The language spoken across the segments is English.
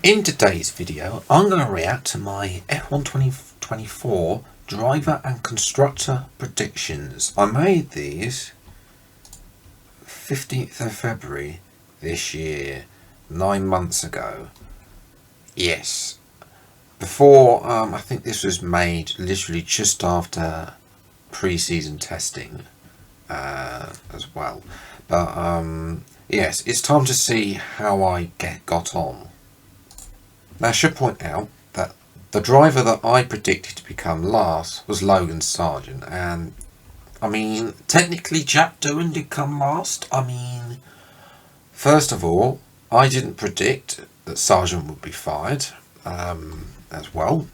In today's video, I'm going to react to my F1 2024 driver and constructor predictions. I made these 15th of February this year, 9 months ago. Yes, before, I think this was made literally just after pre-season testing as well. But yes, it's time to see how I got on. Now I should point out that the driver that I predicted to become last was Logan Sargent, and I mean, technically Jack Doohan did come last. I mean, first of all, I didn't predict that Sargent would be fired as well.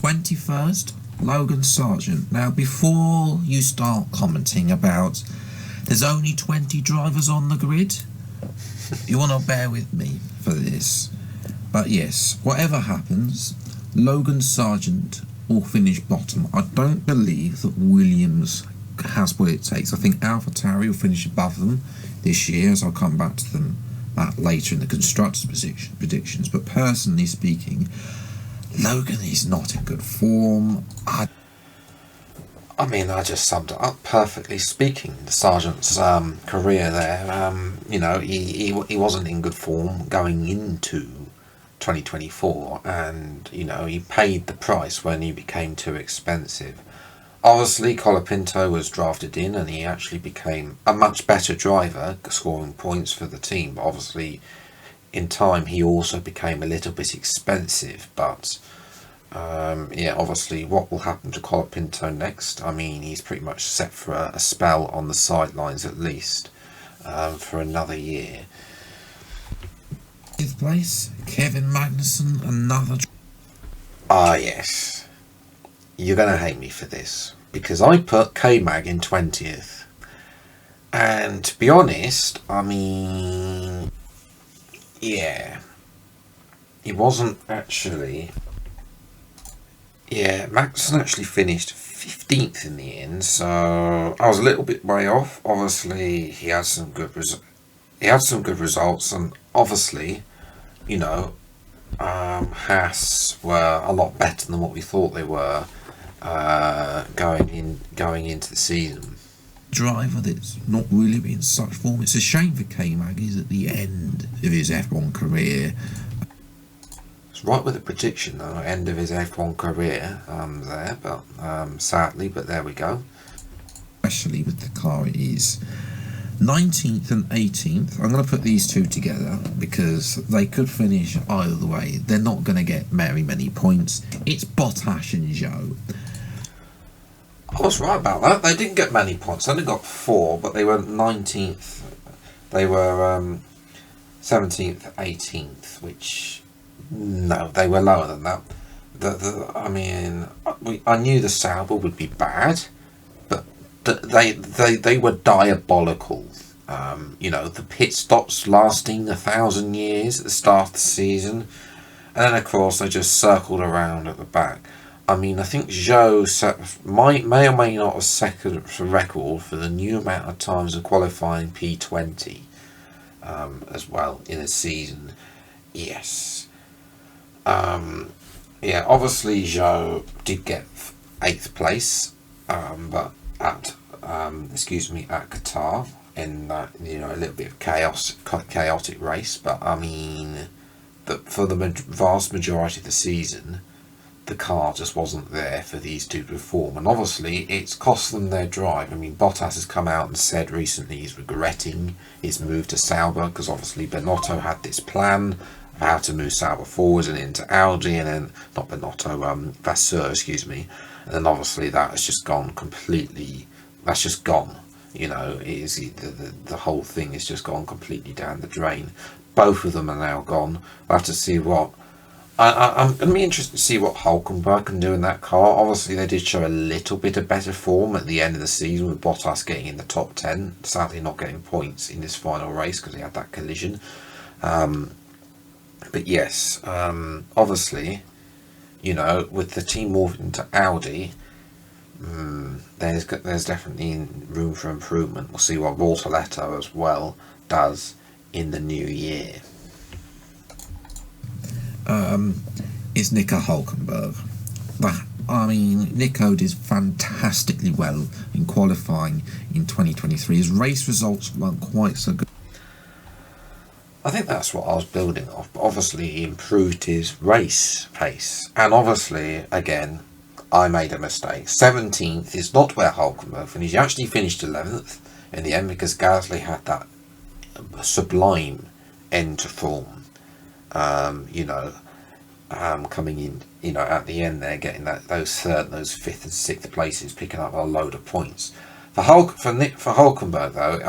21st, Logan Sargent. Now, before you start commenting about there's only 20 drivers on the grid, you want to bear with me for this. But yes, whatever happens, Logan Sargent will finish bottom. I don't believe that Williams has what it takes. I think AlphaTauri will finish above them this year, as I'll come back to them that later in the constructors' predictions. But personally speaking, Logan is not in good form. I mean, I just summed it up perfectly speaking. The Sargent's career there, you know, he wasn't in good form going into 2024, and you know, he paid the price when he became too expensive. Obviously Colapinto was drafted in and he actually became a much better driver, scoring points for the team. But obviously in time he also became a little bit expensive. But yeah, obviously what will happen to Colapinto next? I mean, he's pretty much set for a spell on the sidelines at least for another year. 5th place, Kevin Magnussen, another. Ah yes, you're going to hate me for this, because I put K-Mag in 20th. And to be honest, I mean, yeah, he wasn't actually, yeah, Magnussen actually finished 15th in the end, so I was a little bit way off. Obviously he had some good results, and obviously, you know, Haas were a lot better than what we thought they were going into the season. Driver that's not really been in such form. It's a shame for K-Mag. He's at the end of his F1 career. It's right with the prediction though, end of his F1 career there, but sadly, but there we go. Especially with the car it is. 19th and 18th, I'm going to put these two together because they could finish either way. They're not going to get very many points. It's Bottas and Zhou. I was right about that. They didn't get many points. They only got 4, but they were 19th. They were 17th, 18th, which, no, they were lower than that. I mean, I knew the Sauber would be bad, but they were diabolical. You know, the pit stops lasting 1,000 years at the start of the season, and then of course they just circled around at the back. I mean, I think Zhou may or may not have set a record for the new amount of times of qualifying P20 as well in a season. Yes. Yeah, obviously Zhou did get 8th place, but at at Qatar in that, you know, a little bit of chaotic race. But I mean, for the vast majority of the season, the car just wasn't there for these two to perform, and obviously it's cost them their drive. I mean, Bottas has come out and said recently he's regretting his move to Sauber, because obviously Benotto had this plan of how to move Sauber forwards and into Audi, and then not Benotto, Vasseur, excuse me, and then obviously that has just gone completely. That's just gone. You know, the whole thing has just gone completely down the drain. Both of them are now gone. We'll have to see what. I'm going to be interested to see what Hulkenberg can do in that car. Obviously, they did show a little bit of better form at the end of the season, with Bottas getting in the top 10. Sadly, not getting points in this final race because he had that collision. But yes, obviously, you know, with the team moving to Audi, there's definitely room for improvement. We'll see what Bortoletto as well does in the new year. is Nico Hulkenberg. Nico did fantastically well in qualifying in 2023. His race results weren't quite so good. I think that's what I was building off. But obviously, he improved his race pace. And obviously, again, I made a mistake. 17th is not where Hulkenberg finished. He actually finished 11th in the end because Gasly had that sublime end to form. Coming in, at the end there, getting those third, those fifth and sixth places, picking up a load of points. For Hulkenberg though,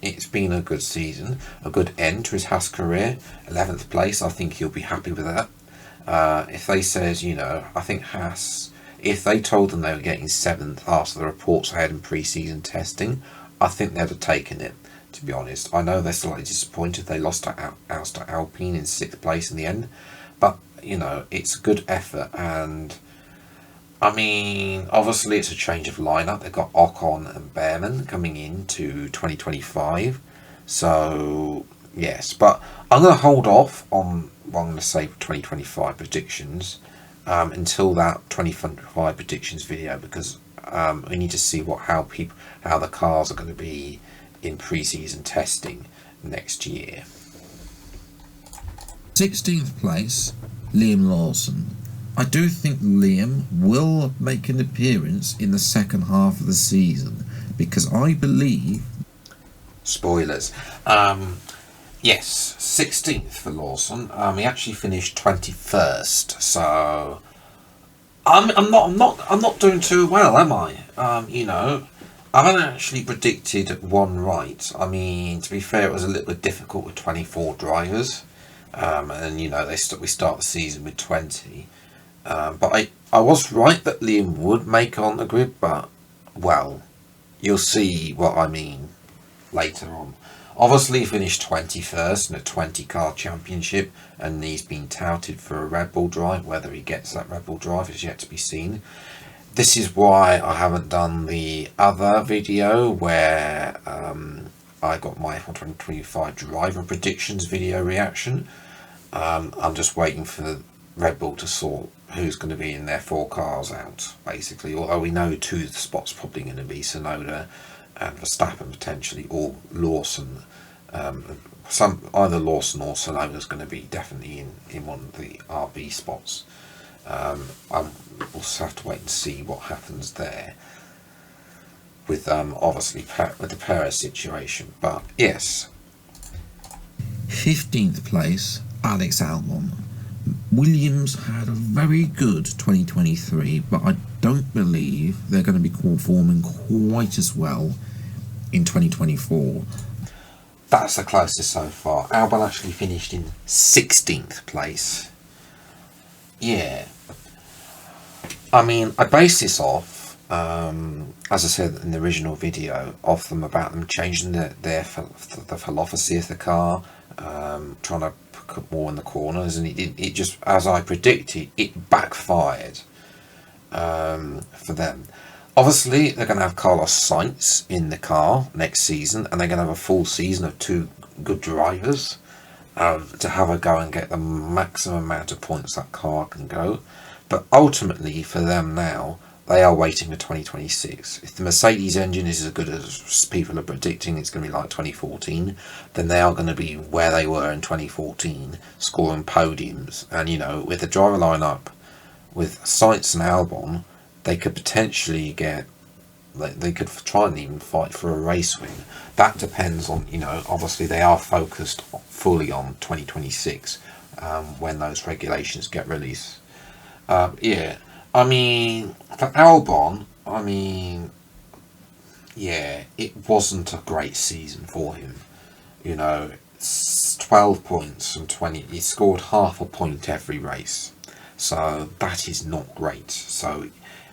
it's been a good season, a good end to his Haas career. 11th place, I think he'll be happy with that. If they says, I think Haas, if they told them they were getting 7th after the reports they had in pre-season testing, I think they'd have taken it, to be honest. I know they're slightly disappointed they lost to Alpine in 6th place in the end, but it's a good effort. And obviously it's a change of lineup. They've got Ocon and Behrman coming into 2025, so yes, but I'm going to hold off on what I'm going to say for 2025 predictions until that 2025 predictions video, because we need to see how the cars are going to be in pre-season testing next year. 16th place, Liam Lawson. I do think Liam will make an appearance in the second half of the season, because I believe... Spoilers. Yes, 16th for Lawson. He actually finished 21st, so I'm not doing too well, am I? I haven't actually predicted one right. To be fair, it was a little bit difficult with 24 drivers, and we start the season with 20. But I was right that Liam would make on the grid, but, well, you'll see what I mean later on. Obviously, he finished 21st in a 20-car championship, and he's been touted for a Red Bull drive. Whether he gets that Red Bull drive is yet to be seen. This is why I haven't done the other video where I got my F1 2025 driver predictions video reaction. I'm just waiting for Red Bull to sort who's going to be in their 4 cars out, basically. Although we know 2 of the spots probably going to be Tsunoda and Verstappen potentially, or Lawson. Either Lawson or Tsunoda is going to be definitely in one of the RB spots. We'll have to wait and see what happens there with obviously with the Perez situation. But yes, 15th place, Alex Albon. Williams had a very good 2023, but I don't believe they're going to be performing quite as well in 2024. That's the closest so far. Albon actually finished in 16th place. Yeah. I base this off, as I said in the original video, of them about them changing the philosophy of the car, trying to put more in the corners, and it just, as I predicted, it backfired for them. Obviously, they're going to have Carlos Sainz in the car next season, and they're going to have a full season of 2 good drivers to have a go and get the maximum amount of points that car can go. But ultimately, for them now, they are waiting for 2026. If the Mercedes engine is as good as people are predicting it's going to be like 2014, then they are going to be where they were in 2014, scoring podiums. And, with the driver lineup, with Sainz and Albon, they could potentially they could try and even fight for a race win. That depends on, obviously they are focused fully on 2026 when those regulations get released. For Albon, it wasn't a great season for him. 12 points from 20. He scored half a point every race. So that is not great. So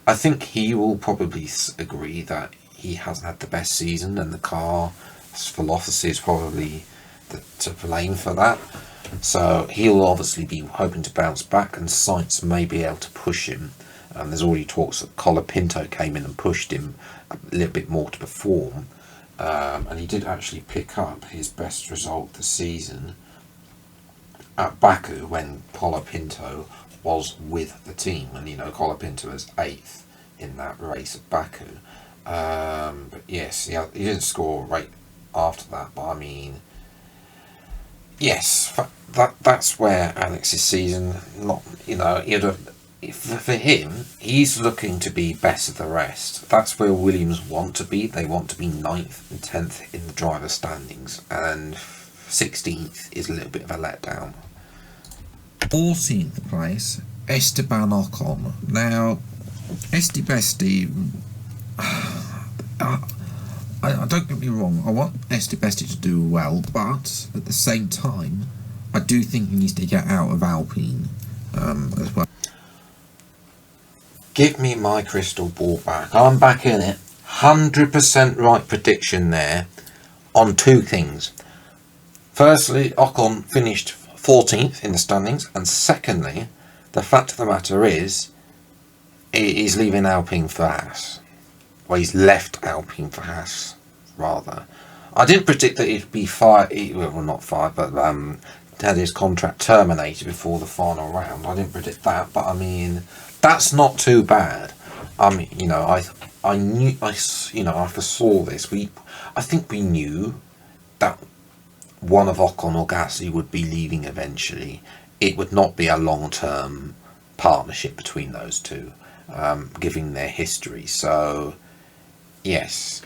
I think he will probably agree that he hasn't had the best season, and the car's philosophy is probably to blame for that. So he'll obviously be hoping to bounce back, and Sainz may be able to push him. There's already talks that Colapinto came in and pushed him a little bit more to perform, and he did actually pick up his best result this season at Baku when Colapinto was with the team, and Colapinto was 8th in that race at Baku. But yes, he didn't score right after that. But I mean, yes, that's where Alex's season. Not for him, he's looking to be better than the rest. That's where Williams want to be. They want to be 9th and 10th in the driver standings, and 16th is a little bit of a letdown. 14th place, Esteban Ocon. Now, Estebesti, I don't get me wrong, I want Estebesti to do well, but at the same time, I do think he needs to get out of Alpine as well. Give me my crystal ball back. I'm back in it. 100% right prediction there on 2 things. Firstly, Ocon finished 14th in the standings, and secondly, the fact of the matter is, he's leaving Alpine for Haas. Well, he's left Alpine for Haas, rather. I didn't predict that he'd be fired, well, not fired, but had his contract terminated before the final round. I didn't predict that, but I mean, that's not too bad. I mean, I foresaw this. I think we knew that one of Ocon or Gasly would be leaving eventually. It would not be a long-term partnership between those two, given their history. So, yes.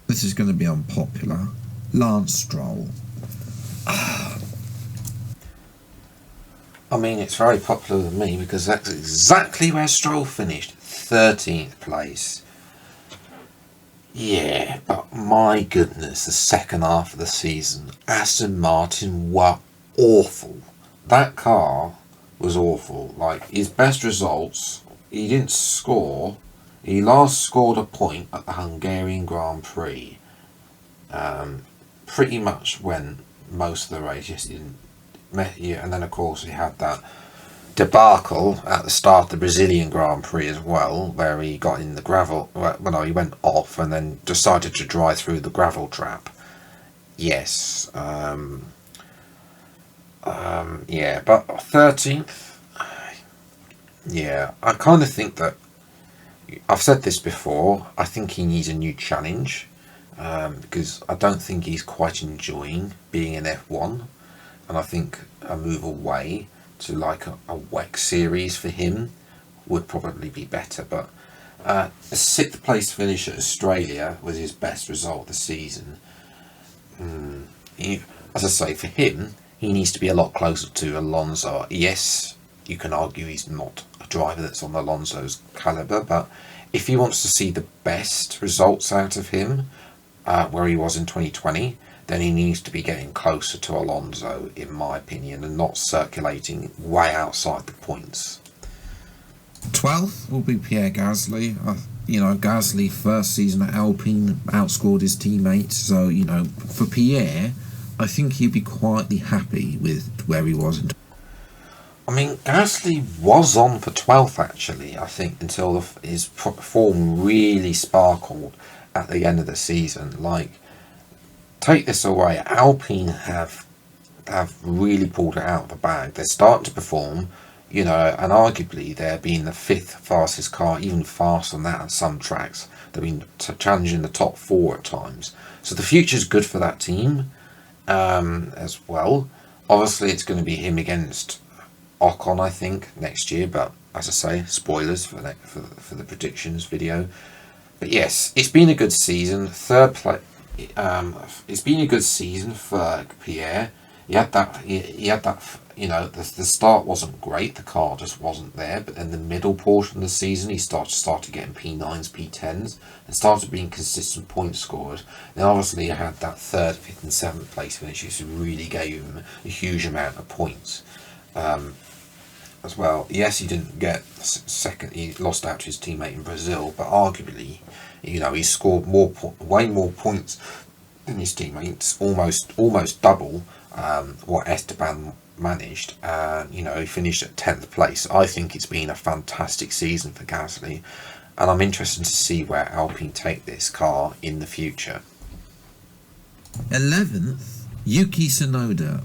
This is going to be unpopular. Lance Stroll. I mean, it's very popular with me because that's exactly where Stroll finished. 13th place. Yeah, but my goodness, the second half of the season, Aston Martin were awful. That car was awful. Like, his best results, he didn't score. He last scored a point at the Hungarian Grand Prix. Pretty much when most of the race, yes, he didn't. Yeah, and then of course he had that debacle at the start of the Brazilian Grand Prix as well, where he got in the gravel. Well, no, he went off and then decided to drive through the gravel trap. Yes. Yeah, but 13th. Yeah, I kind of think that. I've said this before. I think he needs a new challenge, because I don't think he's quite enjoying being in F1, and I think a move away to like a WEC series for him would probably be better. But a 6th place finish at Australia was his best result of the season. As I say, for him, he needs to be a lot closer to Alonso. Yes, you can argue he's not a driver that's on Alonso's calibre, but if he wants to see the best results out of him, where he was in 2020, then he needs to be getting closer to Alonso, in my opinion, and not circulating way outside the points. 12th will be Pierre Gasly. Gasly first season at Alpine outscored his teammates, so for Pierre, I think he'd be quietly happy with where he was. I mean, Gasly was on for 12th actually, I think, until his form really sparkled at the end of the season. Like, take this away, Alpine have really pulled it out of the bag. They're starting to perform, and arguably they're being the 5th fastest car, even faster than that on some tracks. They've been challenging the top 4 at times. So the future's good for that team as well. Obviously, it's going to be him against Ocon, I think, next year. But as I say, spoilers for the predictions video. But yes, it's been a good season. It's been a good season for Pierre. He had that. The start wasn't great. The car just wasn't there. But then the middle portion of the season, he started getting P9s, P10s, and started being consistent point scorers. Then obviously, he had that 3rd, 5th, and 7th place finishes, who really gave him a huge amount of points. As well, yes, he didn't get second. He lost out to his teammate in Brazil, but arguably, he scored way more points than his teammates, almost double what Esteban managed. He finished at 10th place. I think it's been a fantastic season for Gasly, and I'm interested to see where Alpine take this car in the future. 11th, Yuki Tsunoda.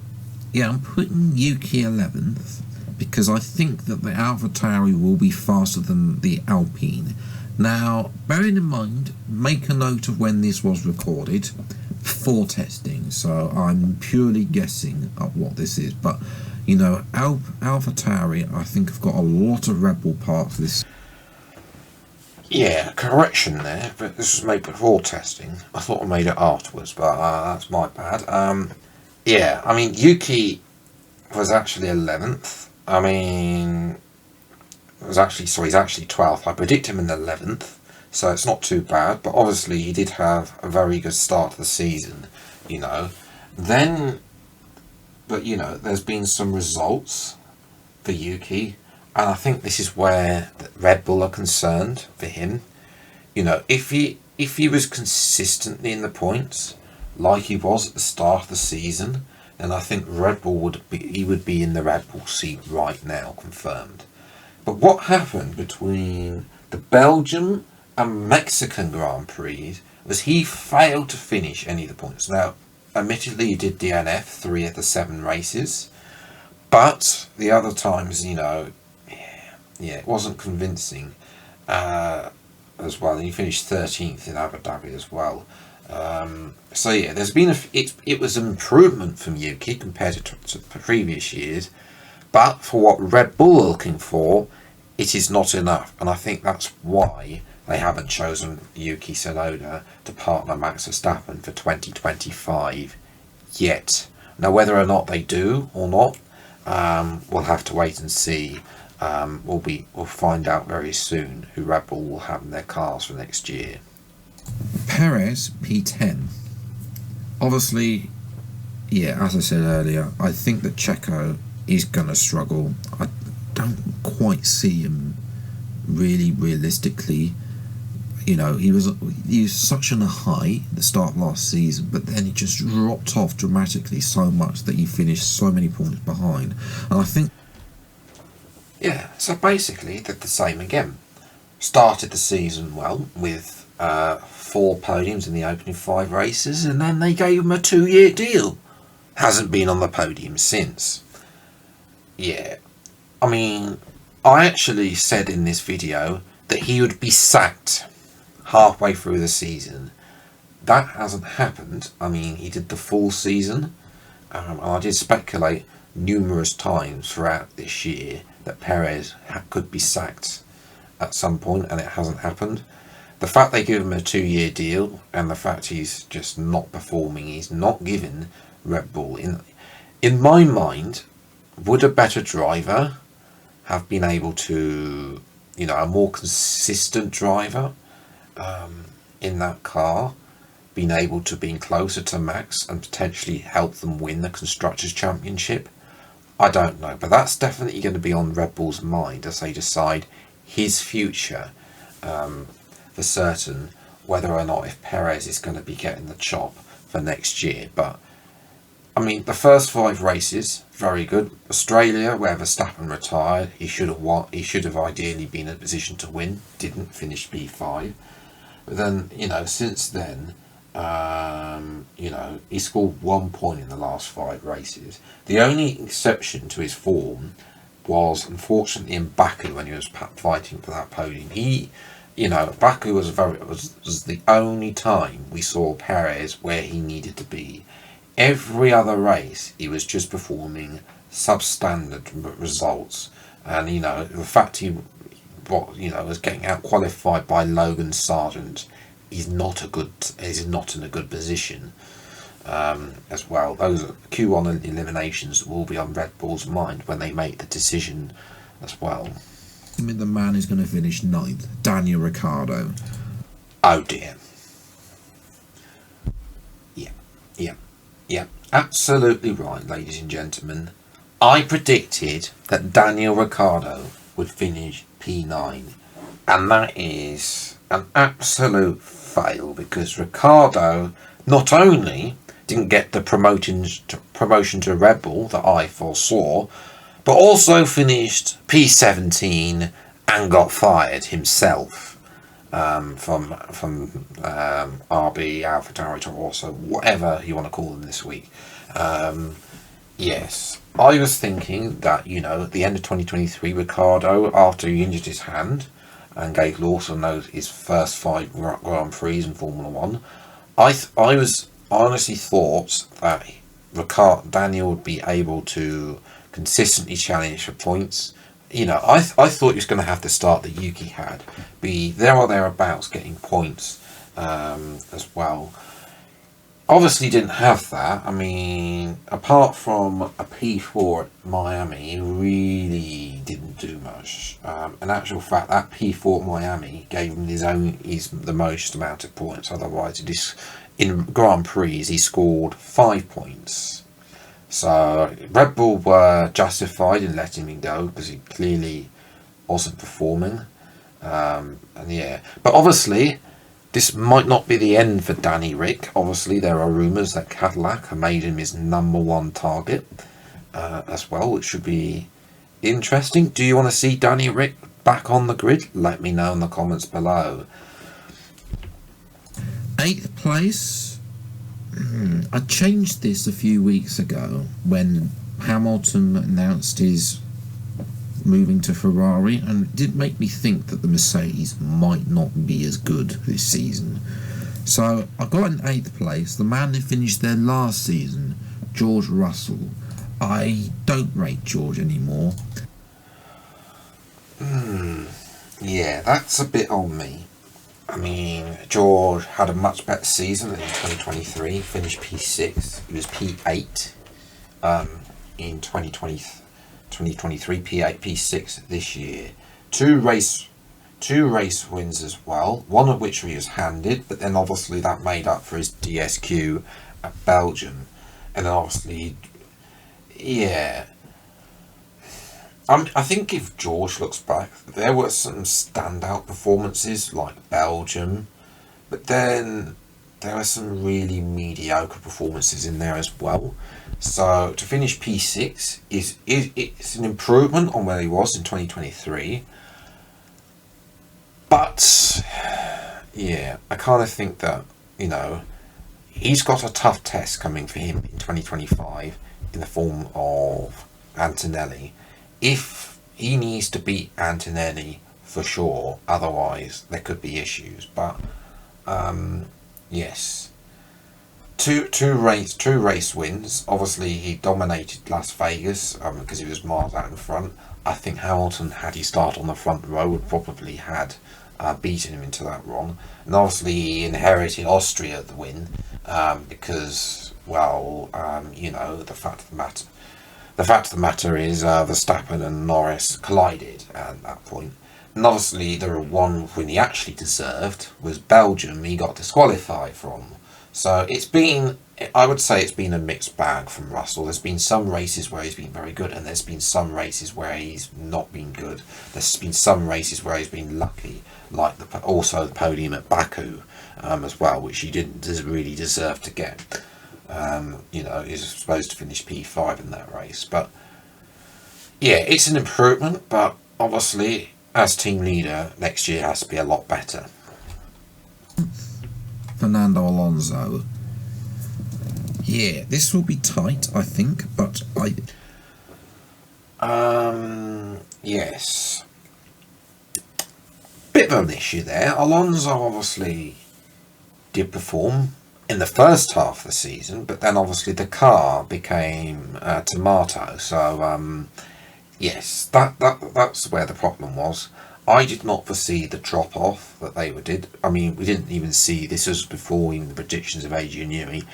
Yeah, I'm putting Yuki 11th because I think that the AlphaTauri will be faster than the Alpine. Now, bearing in mind, make a note of when this was recorded for testing, so I'm purely guessing at what this is. But, you know, AlphaTauri, I think, have got a lot of Red Bull parts this. Yeah, correction there, but this was made before testing. I thought I made it afterwards, but that's my bad. Yeah, I mean, Yuki was actually 11th. I mean, he's actually 12th. I predict him in the 11th, so it's not too bad. But obviously, he did have a very good start to the season, you know. But you know, there's been some results for Yuki, and I think this is where Red Bull are concerned for him. You know, if he was consistently in the points like he was at the start of the season, then I think Red Bull would be in the Red Bull seat right now, confirmed. But what happened between the Belgium and Mexican Grand Prix was he failed to finish any of the points. Now, admittedly, he did DNF 3 of the 7 races, but the other times, you know, yeah, it wasn't convincing as well. And he finished 13th in Abu Dhabi as well. So yeah, there's been it was an improvement from Yuki compared to previous years, but for what Red Bull are looking for, it is not enough, and I think that's why they haven't chosen Yuki Tsunoda to partner Max Verstappen for 2025 yet. Now, whether or not they do or not, we'll have to wait and see. We'll find out very soon who Red Bull will have in their cars for next year. Perez P10. Obviously, yeah, as I said earlier, I think that Checo is going to struggle. I don't quite see him really realistically. You know, he was such on a high at the start of last season, but then he just dropped off dramatically so much that he finished so many points behind. And I think, yeah, so basically did the same again. Started the season well with 4 podiums in the opening 5 races, and then they gave him a 2-year deal. Hasn't been on the podium since. Yeah, I mean, I actually said in this video that he would be sacked halfway through the season. That hasn't happened. I mean, he did the full season, and I did speculate numerous times throughout this year that Perez could be sacked at some point, and it hasn't happened. The fact they give him a 2-year deal, and the fact he's just not performing, he's not giving Red Bull. In my mind, would a better driver have been able to, you know, a more consistent driver in that car, been able to be closer to Max and potentially help them win the Constructors' Championship? I don't know, but that's definitely going to be on Red Bull's mind as they decide his future for certain, whether or not if Perez is going to be getting the chop for next year. But I mean, the first 5 races, very good. Australia, where Verstappen retired, he should have won. He should have ideally been in a position to win. Didn't finish P5. But then, you know, since then, you know, he scored 1 point in the last 5 races. The only exception to his form was, unfortunately, in Baku when he was fighting for that podium. You know, Baku was the only time we saw Perez where he needed to be. Every other race, he was just performing substandard results, and you know, the fact he was getting out qualified by Logan Sargent, he's not in a good position as well. Those Q1 eliminations will be on Red Bull's mind when they make the decision as well. I mean, the man is going to finish 9th, Daniel Ricciardo. Oh dear. Yeah, absolutely right, ladies and gentlemen. I predicted that Daniel Ricciardo would finish P9, and that is an absolute fail, because Ricciardo not only didn't get the promotion to Red Bull that I foresaw, but also finished P17 and got fired himself. RB, AlphaTauri, or also whatever you want to call them this week. Yes, I was thinking that, at the end of 2023, Ricciardo, after he injured his hand and gave Lawson his first 5 Grand Prix in Formula One, I was honestly thought that Daniel would be able to consistently challenge for points. I thought he was going to have to start that Yuki had, be there or thereabouts getting points as well. Obviously didn't have that. I mean, apart from a P4 at Miami, he really didn't do much. In actual fact, that P4 at Miami gave him the most amount of points. Otherwise, in Grand Prix, he scored 5 points. So Red Bull were justified in letting him go because he clearly wasn't performing. But obviously, this might not be the end for Danny Rick. Obviously, there are rumours that Cadillac have made him his #1 target as well, which should be interesting. Do you want to see Danny Rick back on the grid? Let me know in the comments below. 8th place. I changed this a few weeks ago when Hamilton announced his moving to Ferrari, and it did make me think that the Mercedes might not be as good this season. So I got in 8th place, the man who finished there last season, George Russell. I don't rate George anymore. Yeah, that's a bit on me. I mean, George had a much better season in 2023, finished P6, he was P8 in 2023, P8, P6 this year. Two race wins as well, one of which he was handed, but then obviously that made up for his DSQ at Belgium. And then obviously, yeah, I think if George looks back, there were some standout performances like Belgium, but then there were some really mediocre performances in there as well. So to finish P6 it's an improvement on where he was in 2023. But yeah, I kind of think that he's got a tough test coming for him in 2025 in the form of Antonelli. If he needs to beat Antonelli for sure, otherwise there could be issues. But yes, two race wins. Obviously, he dominated Las Vegas because he was miles out in front. I think Hamilton, had he started on the front row, would probably had beaten him into that run. And obviously, he inherited Austria the win because, the fact of the matter is Verstappen and Norris collided at that point. And obviously the one win he actually deserved was Belgium, he got disqualified from. So I would say it's been a mixed bag from Russell. There's been some races where he's been very good, and there's been some races where he's not been good. There's been some races where he's been lucky, like also the podium at Baku as well, which he didn't really deserve to get. He's supposed to finish P5 in that race. But yeah, it's an improvement, but obviously as team leader next year has to be a lot better. Fernando Alonso. Yeah, this will be tight, I think, but yes. Bit of an issue there. Alonso obviously did perform in the first half of the season, but then obviously the car became tomato. So yes, that's where the problem was. I did not foresee the drop off that they did. I mean, we didn't even see, this was before even the predictions of Adrian Newey,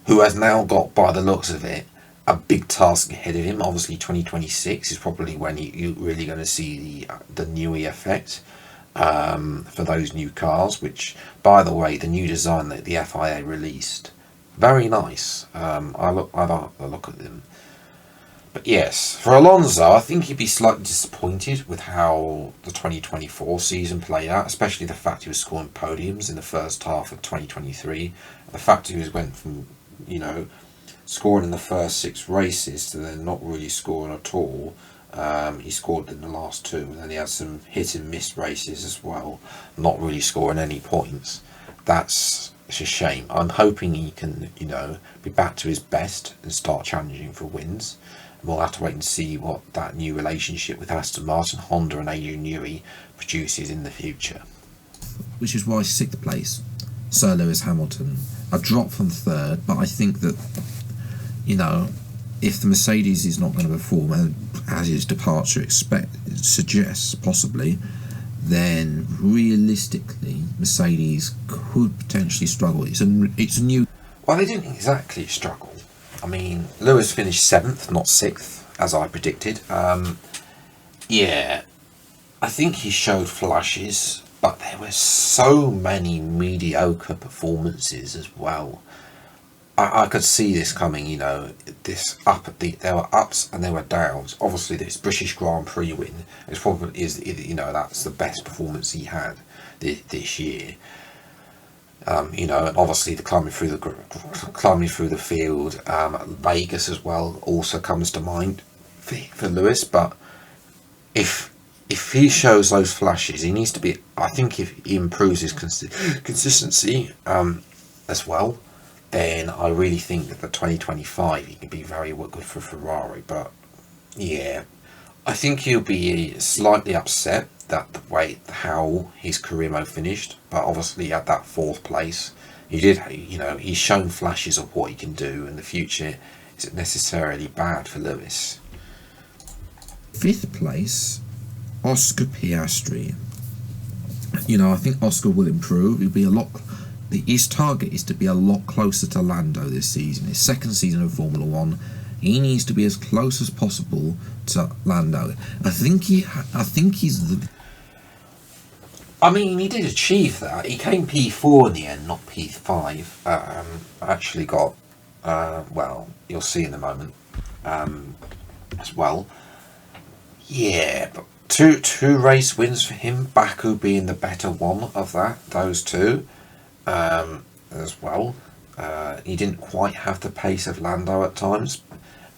who has now got, by the looks of it, a big task ahead of him. Obviously 2026 is probably when you're really going to see the Newey effect for those new cars, which, by the way, the new design that the FIA released, very nice. I like the look at them. But yes, for Alonso, I think he'd be slightly disappointed with how the 2024 season played out, especially the fact he was scoring podiums in the first half of 2023. The fact he went from, scoring in the first 6 races to then not really scoring at all. He scored in the last two, and then he had some hit and miss races as well, not really scoring any points. It's a shame. I'm hoping he can, be back to his best and start challenging for wins. And we'll have to wait and see what that new relationship with Aston Martin, Honda and Adrian Newey produces in the future. Which is why 6th place, Sir Lewis Hamilton, a drop from 3rd, but I think that, if the Mercedes is not going to perform as his departure suggests, possibly, then realistically Mercedes could potentially struggle. It's a new. Well, they didn't exactly struggle. I mean, Lewis finished 7th, not 6th, as I predicted. Yeah, I think he showed flashes, but there were so many mediocre performances as well. I could see this coming, there were ups and there were downs. Obviously, this British Grand Prix win is probably that's the best performance he had this year. And obviously the climbing through the field, Vegas as well also comes to mind for Lewis. But if he shows those flashes, he needs to be. I think if he improves his consistency as well, then I really think that the 2025 he can be very good for Ferrari. But yeah, I think he'll be slightly upset that the way how his career mode finished. But obviously at that 4th place, he's shown flashes of what he can do, and the future isn't necessarily bad for Lewis. 5th place, Oscar Piastri. I think Oscar will improve. He'll be a lot. His target is to be a lot closer to Lando this season. His 2nd season of Formula 1, he needs to be as close as possible to Lando. I think he's the. I mean, he did achieve that. He came P4 in the end, not P5. Actually got, you'll see in a moment, as well. Yeah, but two race wins for him. Baku being the better one of those two. As well. He didn't quite have the pace of Lando at times,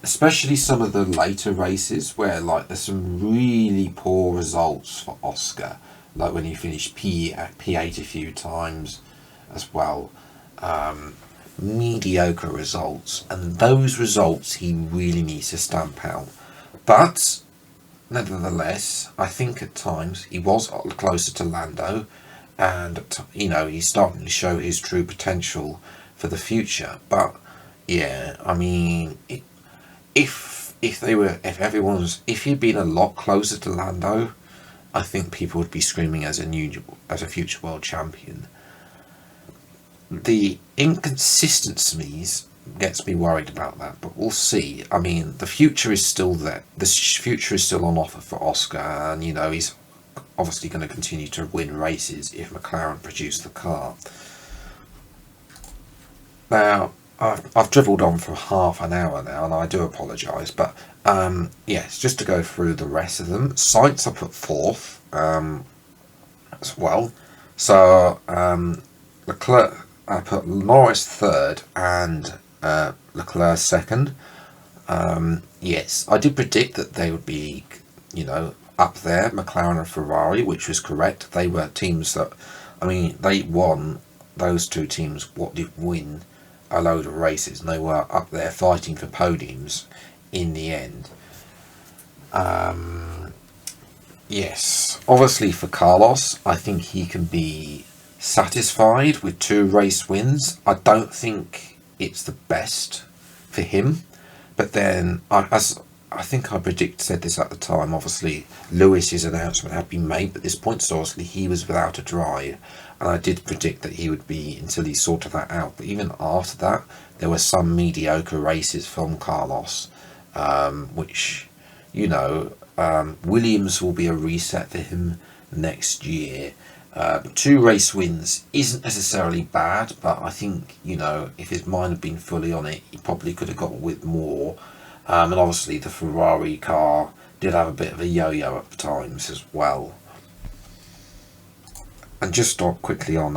especially some of the later races where there's some really poor results for Oscar, like when he finished P8 a few times as well. Mediocre results, and those results he really needs to stamp out. But nevertheless, I think at times he was closer to Lando, and he's starting to show his true potential for the future. But yeah, I mean, if he'd been a lot closer to Lando, I think people would be screaming as a future world champion. The inconsistencies gets me worried about that, but we'll see. I mean, the future is still there. The future is still on offer for Oscar, and he's obviously going to continue to win races if McLaren produce the car. Now, I've dribbled on for half an hour now, and I do apologise, but yes, just to go through the rest of them. Sainz I put 4th as well. So Leclerc, I put Norris 3rd and Leclerc 2nd. Yes, I did predict that they would be, up there, McLaren and Ferrari, which was correct. They were teams that, they won, those two teams did win a load of races, and they were up there fighting for podiums in the end. Yes, obviously for Carlos, I think he can be satisfied with 2 race wins. I don't think it's the best for him, but then I think I said this at the time. Obviously, Lewis's announcement had been made at this point, so obviously he was without a drive, and I did predict that he would be until he sorted that out. But even after that, there were some mediocre races from Carlos, which, Williams will be a reset for him next year. 2 race wins isn't necessarily bad, but I think, if his mind had been fully on it, he probably could have got with more. And obviously the Ferrari car did have a bit of a yo-yo at times as well. And just stop quickly on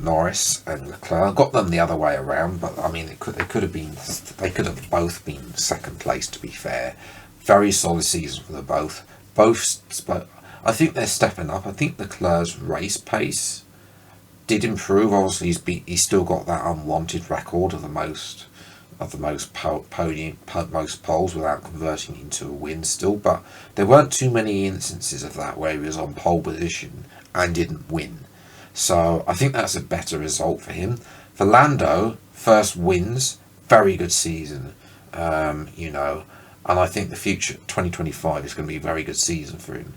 Norris and Leclerc. I got them the other way around, but they could have both been 2nd place, to be fair. very solid season for them both. But I think they're stepping up. I think Leclerc's race pace did improve. Obviously, he's still got that unwanted record of the most most poles without converting into a win still. But there weren't too many instances of that where he was on pole position and didn't win. So I think that's a better result for him. For Lando, first wins, very good season. And I think the future 2025 is going to be a very good season for him.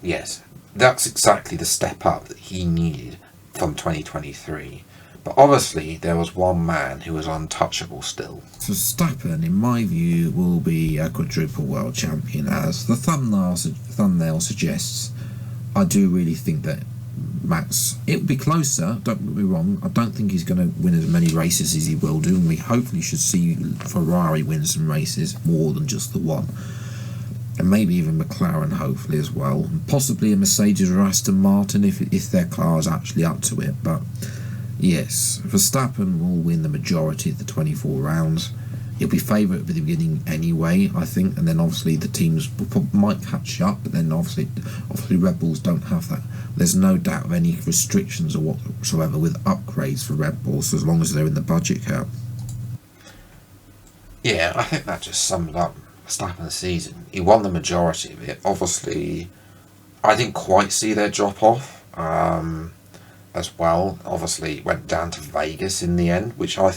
Yes, that's exactly the step up that he needed from 2023. But obviously, there was one man who was untouchable still. Verstappen, in my view, will be a quadruple world champion, as the thumbnail suggests. I do really think that Max, it will be closer, don't get me wrong. I don't think he's going to win as many races as he will do, and we hopefully should see Ferrari win some races, more than just the one. And maybe even McLaren, hopefully, as well. And possibly a Mercedes or Aston Martin if their car is actually up to it. But yes, Verstappen will win the majority of the 24 rounds. He'll be favourite at the beginning anyway, I think, and then obviously the teams might catch up, but then obviously Red Bulls don't have that. There's no doubt of any restrictions or whatsoever with upgrades for Red Bulls, as long as they're in the budget cap. Yeah, I think that just summed up Verstappen's season. He won the majority of it. Obviously, I didn't quite see their drop off as well. Obviously, it went down to Vegas in the end, which I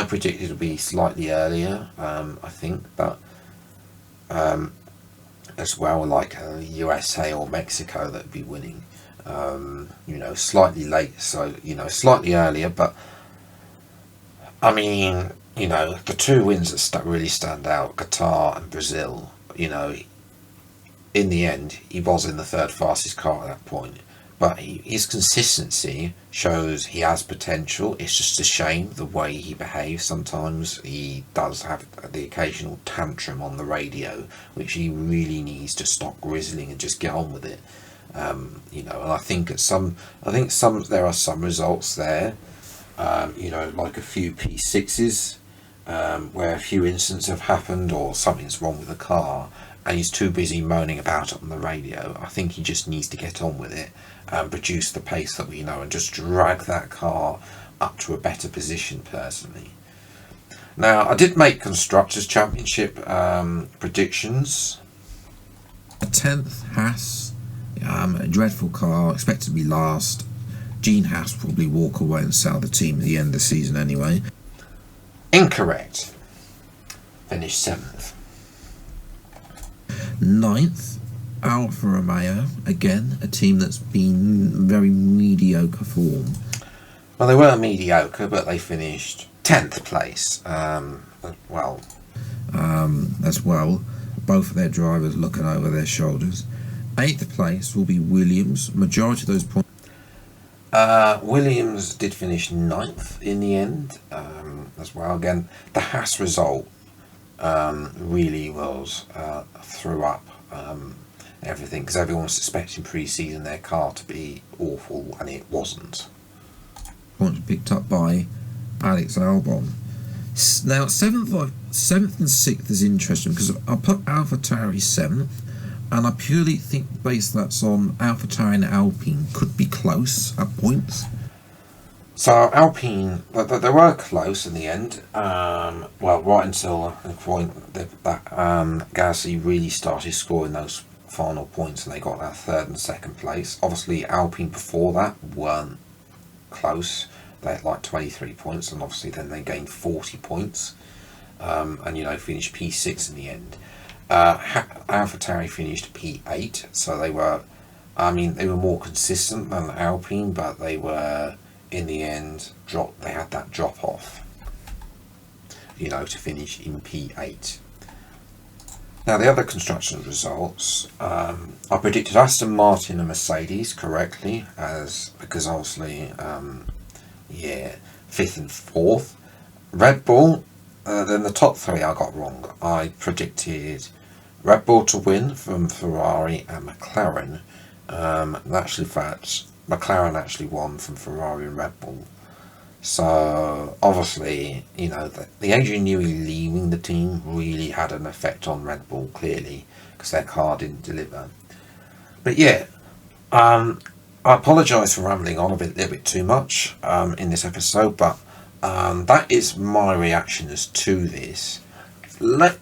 predicted would be slightly earlier, I think, but as well, like USA or Mexico that would be winning, slightly late, so, slightly earlier, but I mean, the two wins that really stand out, Qatar and Brazil, in the end, he was in the third fastest car at that point. But his consistency shows he has potential. It's just a shame the way he behaves. Sometimes he does have the occasional tantrum on the radio, which he really needs to stop grizzling and just get on with it. And I think there are some results there. Like a few P6s, where a few incidents have happened or something's wrong with the car, and he's too busy moaning about it on the radio. I think he just needs to get on with it and produce the pace that we know and just drag that car up to a better position, personally. Now, I did make Constructors' Championship predictions. 10th, Haas, a dreadful car, expected to be last. Gene Haas will probably walk away and sell the team at the end of the season anyway. Incorrect. Finished 7th. 9th, Alfa Romeo, again a team that's been very mediocre form. Well, they were mediocre, but they finished 10th place. As well, both of their drivers looking over their shoulders. 8th place will be Williams. Majority of those points. Williams did finish 9th in the end, as well. Again, the Haas result really was threw up everything, because everyone was expecting pre-season their car to be awful, and it wasn't. Points picked up by Alex Albon. Now 7th and 6th is interesting, because I put AlphaTauri 7th, and I purely think based that's on AlphaTauri and Alpine could be close at points. So Alpine, they were close in the end. Right until the point that Gasly really started scoring those final points, and they got that 3rd and 2nd place. Obviously, Alpine before that weren't close. They had like 23 points, and obviously then they gained 40 points, and finished P6 in the end. AlphaTauri finished P8, so they were more consistent than Alpine, but they were, in the end, they had that drop off, to finish in P8. Now, the other construction results, I predicted Aston Martin and Mercedes correctly, because obviously, 5th and 4th. Red Bull, then the top 3 I got wrong. I predicted Red Bull to win from Ferrari and McLaren. McLaren actually won from Ferrari and Red Bull. So obviously, the Adrian Newey leaving the team really had an effect on Red Bull, clearly, because their car didn't deliver. But yeah, I apologise for rambling on a little bit too much in this episode, but that is my reactions to this. I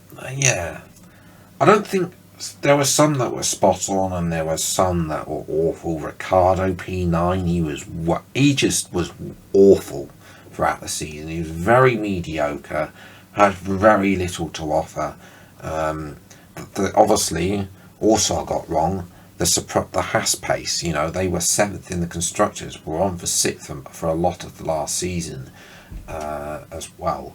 don't think there were some that were spot on, and there were some that were awful. Ricardo P9, he just was awful throughout the season. He was very mediocre, had very little to offer. Obviously, also I got wrong the Haas pace. They were 7th in the Constructors, were on for 6th for a lot of the last season as well.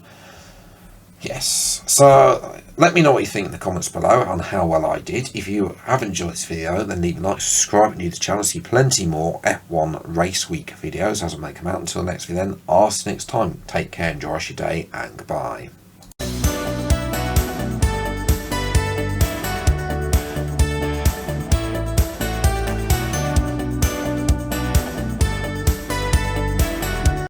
Yes, so let me know what you think in the comments below on how well I did. If you have enjoyed this video, then leave a like, subscribe, and new to the channel to see plenty more F1 Race Week videos as and when they come out. Until next video then, I'll see you next time. Take care, enjoy your day, and goodbye.